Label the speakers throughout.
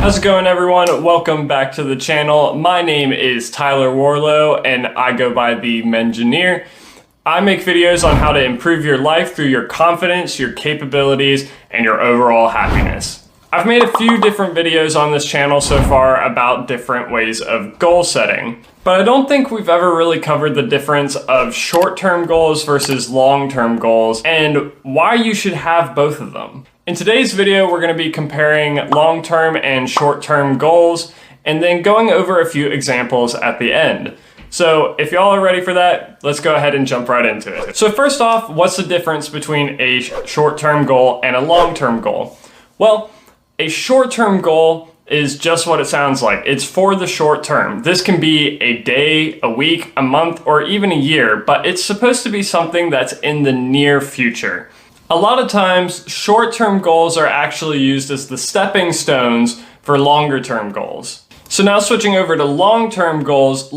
Speaker 1: How's it going, everyone? Welcome back to the channel. My name is Tyler Warlow and I go by the Mengineer. I make videos on how to improve your life through your confidence, your capabilities, and your overall happiness. I've made a few different videos on this channel so far about different ways of goal setting, but I don't think we've ever really covered the difference of short-term goals versus long-term goals and why you should have both of them. In today's video, we're going to be comparing long-term and short-term goals and then going over a few examples at the end. So if y'all are ready for that, let's go ahead and jump right into it. So first off, what's the difference between a short-term goal and a long-term goal? Well, a short-term goal is just what it sounds like. It's for the short term. This can be a day, a week, a month, or even a year, but it's supposed to be something that's in the near future. A lot of times, short-term goals are actually used as the stepping stones for longer-term goals. So now switching over to long-term goals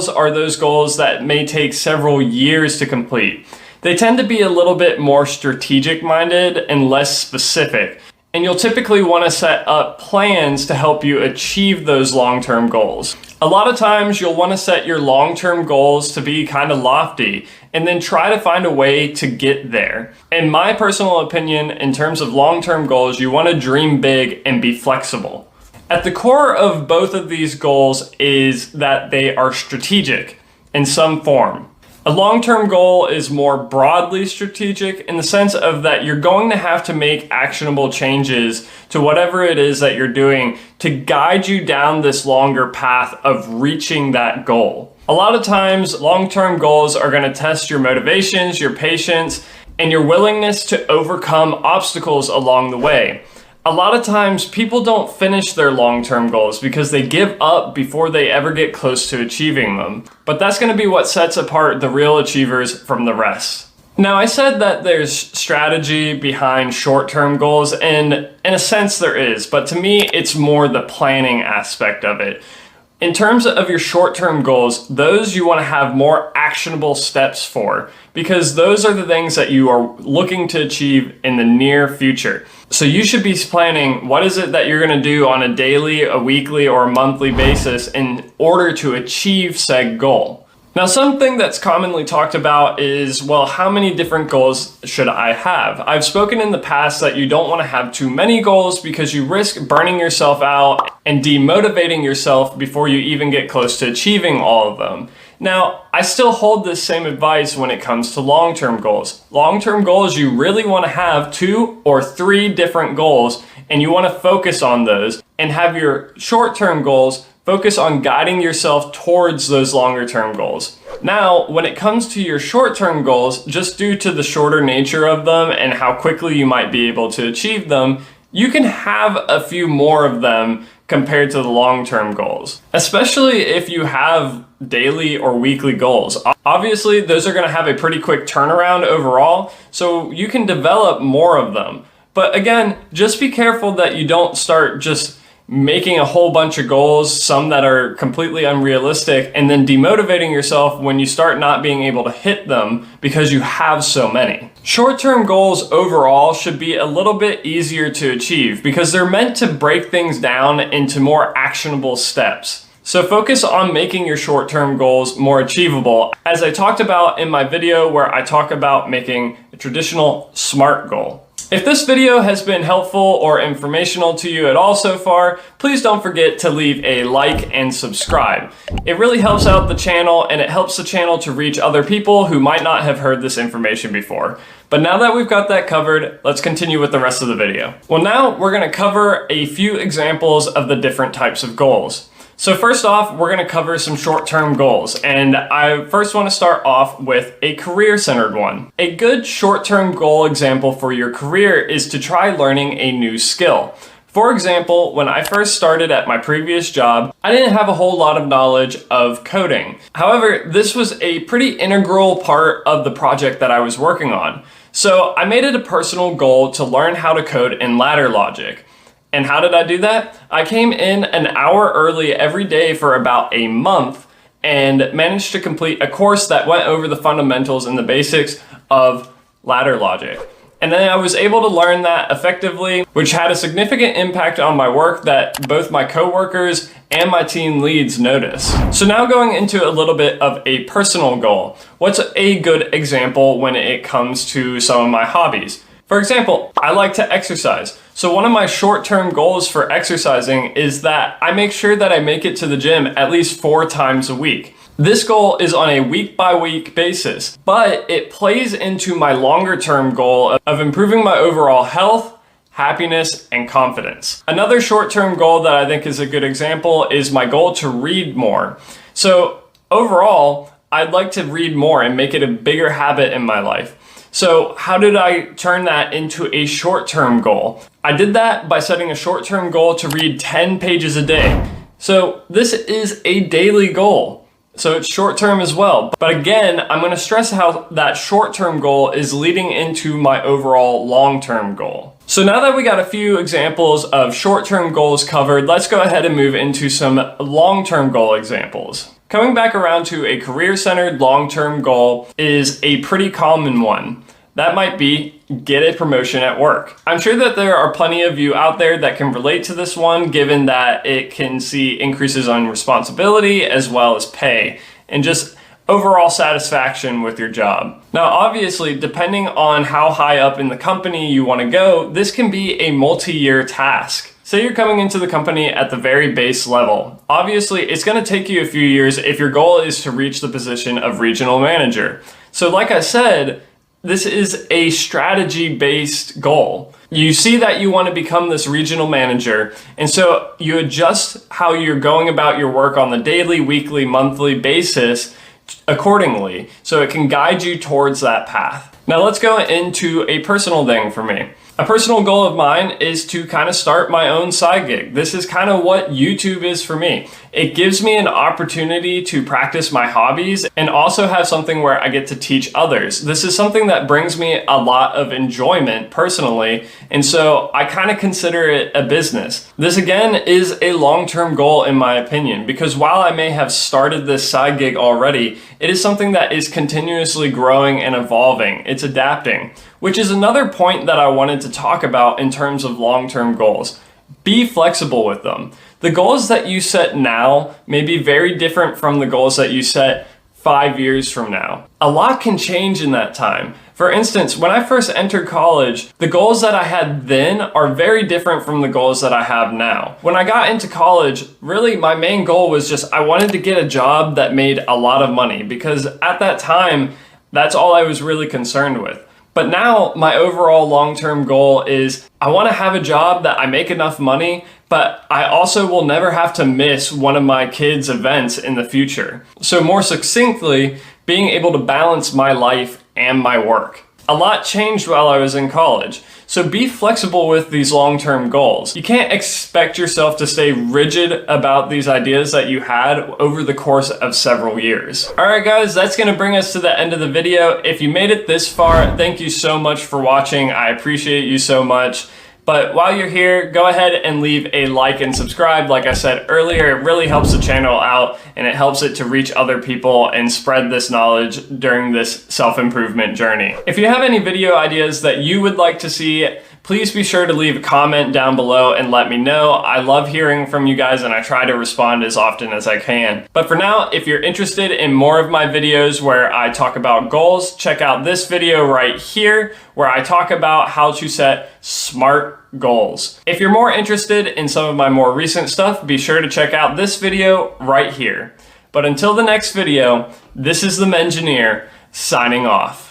Speaker 1: are those goals that may take several years to complete. They tend to be a little bit more strategic-minded and less specific, and you'll typically want to set up plans to help you achieve those long-term goals. A lot of times you'll want to set your long-term goals to be kind of lofty and then try to find a way to get there. In my personal opinion, in terms of long-term goals, you want to dream big and be flexible. At the core of both of these goals is that they are strategic in some form. A long-term goal is more broadly strategic in the sense of that you're going to have to make actionable changes to whatever it is that you're doing to guide you down this longer path of reaching that goal. A lot of times, long-term goals are going to test your motivations, your patience, and your willingness to overcome obstacles along the way. A lot of times people don't finish their long-term goals because they give up before they ever get close to achieving them. But that's going to be what sets apart the real achievers from the rest. Now, I said that there's strategy behind short-term goals, and in a sense there is, but to me it's more the planning aspect of it. In terms of your short-term goals, those you want to have more actionable steps for, because those are the things that you are looking to achieve in the near future. So you should be planning what is it that you're going to do on a daily, a weekly, or a monthly basis in order to achieve said goal. Now, something that's commonly talked about is, well, how many different goals should I have? I've spoken in the past that you don't want to have too many goals because you risk burning yourself out and demotivating yourself before you even get close to achieving all of them. Now, I still hold this same advice when it comes to long-term goals. Long-term goals, you really want to have 2 or 3 different goals, and you want to focus on those, and have your short-term goals focus on guiding yourself towards those longer-term goals. Now, when it comes to your short-term goals, just due to the shorter nature of them and how quickly you might be able to achieve them, you can have a few more of them compared to the long-term goals, especially if you have daily or weekly goals. Obviously, those are going to have a pretty quick turnaround overall, so you can develop more of them. But again, just be careful that you don't start just making a whole bunch of goals, some that are completely unrealistic, and then demotivating yourself when you start not being able to hit them because you have so many. Short-term goals overall should be a little bit easier to achieve because they're meant to break things down into more actionable steps. So focus on making your short-term goals more achievable, as I talked about in my video where I talk about making a traditional SMART goal. If this video has been helpful or informational to you at all so far, please don't forget to leave a like and subscribe. It really helps out the channel, and it helps the channel to reach other people who might not have heard this information before. But now that we've got that covered, let's continue with the rest of the video. Well, now we're going to cover a few examples of the different types of goals. So first off, we're going to cover some short-term goals, and I first want to start off with a career-centered one. A good short-term goal example for your career is to try learning a new skill. For example, when I first started at my previous job, I didn't have a whole lot of knowledge of coding. However, this was a pretty integral part of the project that I was working on. So I made it a personal goal to learn how to code in ladder logic. And how did I do that? I came in an hour early every day for about a month and managed to complete a course that went over the fundamentals and the basics of ladder logic. And then I was able to learn that effectively, which had a significant impact on my work that both my coworkers and my team leads notice. So now going into a little bit of a personal goal. What's a good example when it comes to some of my hobbies? For example, I like to exercise. So one of my short-term goals for exercising is that I make sure that I make it to the gym at least 4 times a week. This goal is on a week-by-week basis, but it plays into my longer-term goal of improving my overall health, happiness, and confidence. Another short-term goal that I think is a good example is my goal to read more. So overall, I'd like to read more and make it a bigger habit in my life. So how did I turn that into a short-term goal? I did that by setting a short-term goal to read 10 pages a day. So this is a daily goal. So it's short-term as well. But again, I'm going to stress how that short-term goal is leading into my overall long-term goal. So now that we got a few examples of short-term goals covered, let's go ahead and move into some long-term goal examples. Coming back around to a career-centered long-term goal is a pretty common one. That might be get a promotion at work. I'm sure that there are plenty of you out there that can relate to this one, given that it can see increases on responsibility as well as pay and just overall satisfaction with your job. Now, obviously, depending on how high up in the company you want to go, this can be a multi-year task. Say you're coming into the company at the very base level. Obviously, it's going to take you a few years if your goal is to reach the position of regional manager. So like I said, this is a strategy-based goal. You see that you want to become this regional manager, and so you adjust how you're going about your work on the daily, weekly, monthly basis accordingly, so it can guide you towards that path. Now let's go into a personal thing for me. A personal goal of mine is to kind of start my own side gig. This is kind of what YouTube is for me. It gives me an opportunity to practice my hobbies and also have something where I get to teach others. This is something that brings me a lot of enjoyment personally, and so I kind of consider it a business. This again is a long-term goal in my opinion, because while I may have started this side gig already, it is something that is continuously growing and evolving. It's adapting, which is another point that I wanted to talk about in terms of long-term goals. Be flexible with them. The goals that you set now may be very different from the goals that you set 5 years from now. A lot can change in that time. For instance, when I first entered college, the goals that I had then are very different from the goals that I have now. When I got into college, really my main goal was just I wanted to get a job that made a lot of money, because at that time, that's all I was really concerned with. But now my overall long-term goal is I want to have a job that I make enough money, but I also will never have to miss one of my kids' events in the future. So more succinctly, being able to balance my life and my work. A lot changed while I was in college, so be flexible with these long-term goals. You can't expect yourself to stay rigid about these ideas that you had over the course of several years. Alright guys, that's going to bring us to the end of the video. If you made it this far, thank you so much for watching. I appreciate you so much. But while you're here, go ahead and leave a like and subscribe. Like I said earlier, it really helps the channel out and it helps it to reach other people and spread this knowledge during this self-improvement journey. If you have any video ideas that you would like to see, please be sure to leave a comment down below and let me know. I love hearing from you guys and I try to respond as often as I can. But for now, if you're interested in more of my videos where I talk about goals, check out this video right here where I talk about how to set SMART goals. If you're more interested in some of my more recent stuff, be sure to check out this video right here. But until the next video, this is the Mengineer signing off.